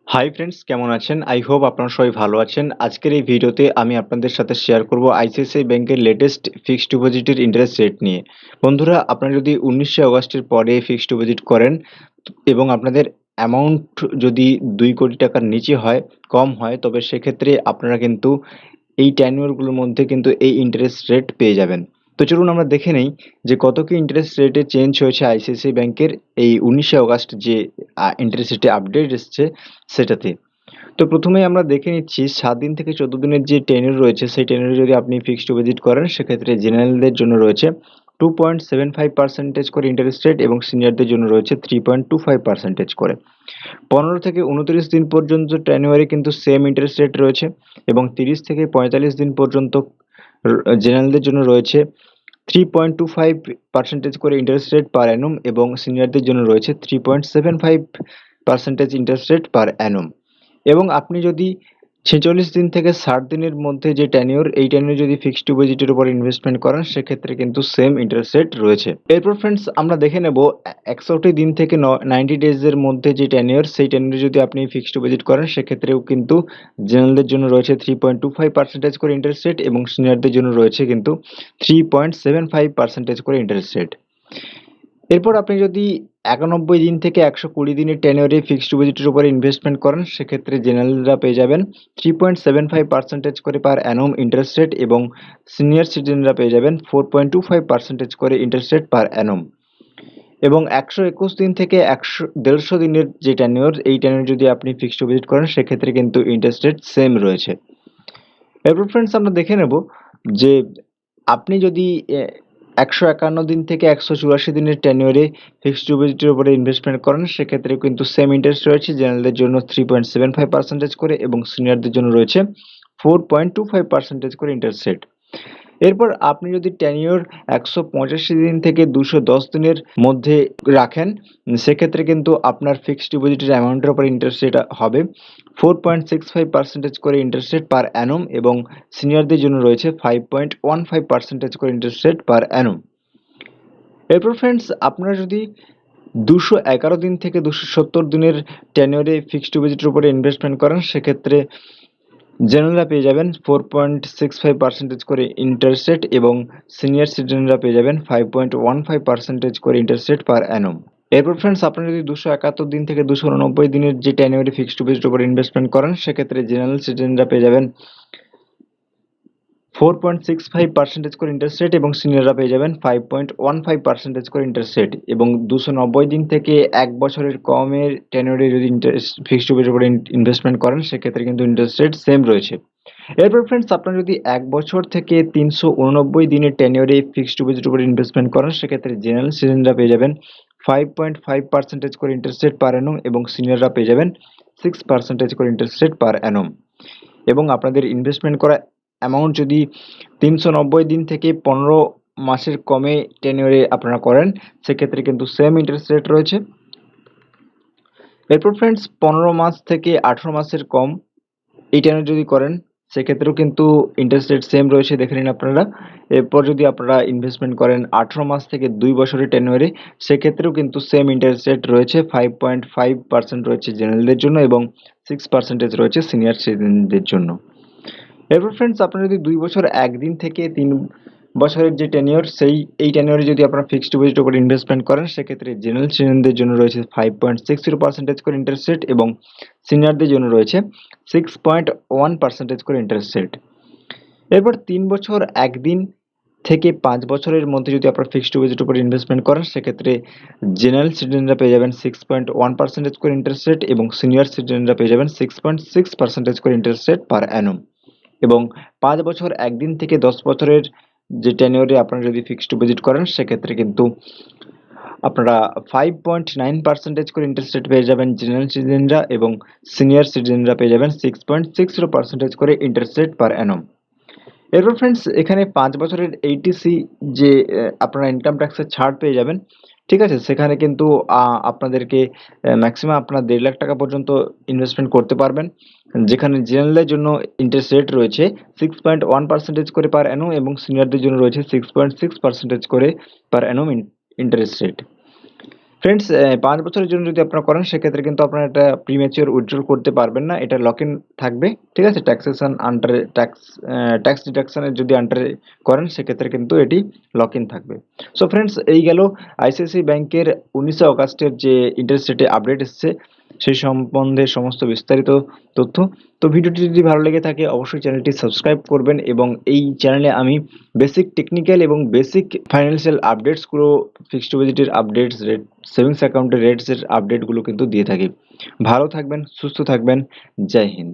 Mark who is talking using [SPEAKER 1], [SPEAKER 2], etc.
[SPEAKER 1] Hi friends, কেমন আছেন? I hope আপনারা সবাই ভালো আছেন। আজকের এই ভিডিওতে আমি আপনাদের সাথে শেয়ার করব আইসিআইসিআই ব্যাংকের লেটেস্ট ফিক্সড ডিপোজিটের ইন্টারেস্ট রেট নিয়ে। বন্ধুরা, আপনারা যদি 19শে আগস্টের পরে ফিক্সড ডিপোজিট করেন এবং আপনাদের অ্যামাউন্ট যদি 2 কোটি টাকার নিচে হয়, কম হয়, তবে সেক্ষেত্রে আপনারা কিন্তু এই টেনিউরগুলোর মধ্যে কিন্তু এই ইন্টারেস্ট রেট পেয়ে যাবেন। তো চলুন আমরা দেখে নেই যে কত কি ইন্টারেস্ট রেটে চেঞ্জ হয়েছে আইসিআইসিআই ব্যাংকের এই 19শে আগস্ট যে ইন্টারেস্ট রেটে আপডেট এসছে সেটাতে। তো প্রথমেই আমরা দেখে নিচ্ছি 7 দিন থেকে 14 দিনের যে টেনিউর রয়েছে সেই টেনিউরে যদি আপনি ফিক্সড ডিপোজিট করেন সেক্ষেত্রে জেনারেলদের জন্য রয়েছে 2.75% করে ইন্টারেস্ট রেট এবং সিনিয়রদের জন্য রয়েছে 3.25% করে। 15 থেকে 29 দিন পর্যন্ত টেনিউরে কিন্তু সেম ইন্টারেস্ট রেট রয়েছে এবং 30 থেকে 45 দিন পর্যন্ত জেনারেলদের জন্য রয়েছে 3.25% করে ইন্টারেস্ট রেট পার অ্যানুম এবং সিনিয়রদের জন্য রয়েছে 3.75% ইন্টারেস্ট রেট পার অ্যানুম। এবং আপনি যদি 46 দিন থেকে 60 দিনের মধ্যে যে টেনিউর, এই টেনিউরে যদি ফিক্সড ডিপোজিটের উপর ইনভেস্টমেন্ট করেন সেক্ষেত্রে কিন্তু সেম ইন্টারেস্ট রেট রয়েছে। এরপর ফ্রেন্ডস আমরা দেখে নেব 61 দিন থেকে 90 ডেজের মধ্যে যে টেনিউর, সেই টেনিউরে যদি আপনি ফিক্সড ডিপোজিট করেন সেক্ষেত্রেও কিন্তু জেনারেলদের জন্য রয়েছে 3.25% করে ইন্টারেস্ট রেট এবং সিনিয়রদের জন্য রয়েছে কিন্তু 3.75% করে ইন্টারেস্ট রেট। এরপর আপনি যদি 91 দিন থেকে 120 দিনের টেনিউরে ফিক্সড ডিপোজিটের উপরে ইনভেস্টমেন্ট করেন সেক্ষেত্রে জেনারেলরা পেয়ে যাবেন 3.75% করে পার অ্যানুম ইন্টারেস্ট রেট এবং সিনিয়র সিটিজেনরা পেয়ে যাবেন 4.25% করে ইন্টারেস্ট রেট পার অ্যানুম। এবং 121 দিন থেকে 150 দিনের যে টেনিউর, এই টেনিউরে যদি আপনি ফিক্সড ডিপোজিট করেন সেক্ষেত্রে কিন্তু ইন্টারেস্ট রেট সেম রয়েছে। এরপর ফ্রেন্ডস আমরা দেখে নেব যে আপনি যদি 151 দিন থেকে 184 দিনের টেনিউরে ফিক্সড ডিপোজিটের উপরে ইনভেস্টমেন্ট করেন সেক্ষেত্রে কিন্তু সেম ইন্টারেস্ট রয়েছে, জেনারেলদের জন্য 3.75% করে এবং সিনিয়রদের জন্য রয়েছে 4.25% করে ইন্টারেস্ট রেট। এরপর আপনি যদি টেনিউর 185 দিন থেকে 210 দিনের মধ্যে রাখেন সেক্ষেত্রে কিন্তু আপনার ফিক্সড ডিপোজিটের অ্যামাউন্টের উপর ইন্টারেস্ট রেট হবে 4.65% করে ইন্টারেস্ট রেট পার অ্যানুম এবং সিনিয়রদের জন্য রয়েছে 5.15% করে ইন্টারেস্ট রেট পার অ্যানুম। এরপর ফ্রেন্ডস আপনারা যদি 211 দিন থেকে 270 দিনের টেনিউরে ফিক্সড ডিপোজিটের উপরে ইনভেস্টমেন্ট করেন সেক্ষেত্রে জেনারেলরা পেয়ে যাবেন 4.65% করে ইন্টারেস্ট রেট এবং সিনিয়র সিটিজেনরা পেয়ে যাবেন 5.15% করে ইন্টারেস্ট রেট পার অ্যানুম। এরপর ফ্রেন্ডস আপনারা যদি 271 দিন থেকে 289 দিনের যে টেনিউরে ফিক্সড ডিপোজিটের উপর ইনভেস্টমেন্ট করেন সেক্ষেত্রে জেনারেল সিটিজেনরা পেয়ে যাবেন 4.65% করে ইন্টারেস্ট রেট এবং সিনিয়ররা পেয়ে যাবেন 5.15% করে ইন্টারেস্ট রেট এবং 290 দিন থেকে 1 বছরের কমের টেনিউরে যদি ইন্টারেস্ট ফিক্সড ডিপোজিটের উপরে ইনভেস্টমেন্ট করেন সেক্ষেত্রে কিন্তু ইন্টারেস্ট রেট সেম রয়েছে। এরপর ফ্রেন্ডস আপনারা যদি 1 বছর থেকে 389 দিনের টেনিউরে ফিক্সড ডিপোজিটের উপরে ইনভেস্টমেন্ট করেন সেক্ষেত্রে জেনারেল সিটিজেনরা পেয়ে যাবেন 5.5% করে ইন্টারেস্ট রেট পার অ্যানুম এবং সিনিয়ররা পেয়ে যাবেন 6% করে ইন্টারেস্ট রেট পার অ্যানুম। এবং আপনাদের ইনভেস্টমেন্ট করা অ্যামাউন্ট যদি 390 দিন থেকে 15 মাসের কমে টেনিউরে আপনারা করেন সেক্ষেত্রে কিন্তু সেম ইন্টারেস্ট রেট রয়েছে। এরপর ফ্রেন্ডস 15 মাস থেকে 18 মাসের কম এই টেনিউরে যদি করেন সেক্ষেত্রেও কিন্তু ইন্টারেস্ট রেট সেম রয়েছে, দেখে নিন আপনারা। এরপর যদি আপনারা ইনভেস্টমেন্ট করেন 18 মাস থেকে 2 বছরের টেনিউরে সেক্ষেত্রেও কিন্তু সেম ইন্টারেস্ট রেট রয়েছে, 5.5% রয়েছে জেনারেলদের জন্য এবং 6% রয়েছে সিনিয়র সিটিজেনদের জন্য। এরপর ফ্রেন্ডস আপনারা যদি 2 বছর 1 দিন থেকে 3 বছরের যে টেনিউর, এই টেনিউরে যদি আপনারা ফিক্সড ডিপোজিটের উপর ইনভেস্টমেন্ট করেন সেক্ষেত্রে জেনারেল সিটিজেনদের জন্য রয়েছে 5.60% করে ইন্টারেস্ট রেট এবং সিনিয়রদের জন্য রয়েছে 6.1% করে ইন্টারেস্ট রেট। এরপর 3 বছর 1 দিন থেকে 5 বছরের মধ্যে যদি আপনারা ফিক্সড ডিপোজিটের উপর ইনভেস্টমেন্ট করেন সেক্ষেত্রে জেনারেল সিটিজেনরা পেয়ে যাবেন 6.1% করে ইন্টারেস্ট রেট এবং সিনিয়র সিটিজেনরা পেয়ে যাবেন 6.6% করে ইন্টারেস্ট রেট পার অ্যানুম। এবং 5 বছর 1 দিন থেকে 10 বছরের যে টেনিউরে আপনারা যদি ফিক্সড ডিপোজিট করেন সেক্ষেত্রে কিন্তু আপনারা 5.9% করে ইন্টারেস্ট রেট পেয়ে যাবেন জেনারেল সিটিজেনরা এবং সিনিয়র সিটিজেনরা পেয়ে যাবেন 6.60% করে ইন্টারেস্ট রেট পার অ্যানুম। এরপর ফ্রেন্ডস এখানে 5 বছরের এইটিসি যে আপনারা ইনকাম ট্যাক্সের ছাড় পেয়ে যাবেন, ঠিক আছে? সেখানে কিন্তু আপনাদেরকে ম্যাক্সিমাম আপনার 1.5 লাখ টাকা পর্যন্ত ইনভেস্টমেন্ট করতে পারবেন, যেখানে জেনারেলের জন্য ইন্টারেস্ট রেট রয়েছে 6.1% করে পার অ্যানুম এবং সিনিয়রদের জন্য রয়েছে 6.6% করে পার অ্যানুম ইন্টারেস্ট রেট। ফ্রেন্ডস 5 বছরের জন্য যদি আপনারা করেন সেক্ষেত্রে কিন্তু আপনারা এটা প্রিম্যাচিওর উইথড্রল করতে পারবেন না। এটা লক ইন থাকবে। ঠিক আছে? ট্যাক্সেশন আন্ডারে ট্যাক্স ডিডাকশনের যদি আন্ডারে করেন সেক্ষেত্রে কিন্তু এটি লক ইন থাকবে। সো ফ্রেন্ডস এই গেল আইসিআইসিআই ব্যাংকের 19 অগাস্টের যে ইন্টারেস্ট রেটে আপডেট এসছে সেই সম্বন্ধে সমস্ত বিস্তারিত তথ্য। তো ভিডিওটি যদি ভালো লেগে থাকে অবশ্যই চ্যানেলটি সাবস্ক্রাইব করবেন এবং এই চ্যানেলে আমি বেসিক টেকনিক্যাল এবং বেসিক ফাইন্যান্সিয়াল আপডেটসগুলো, ফিক্সড ডিপোজিটের আপডেটস, রেট সেভিংস অ্যাকাউন্টের রেটসের আপডেটগুলো কিন্তু দিয়ে থাকি। ভালো থাকবেন, সুস্থ থাকবেন। জয় হিন্দ।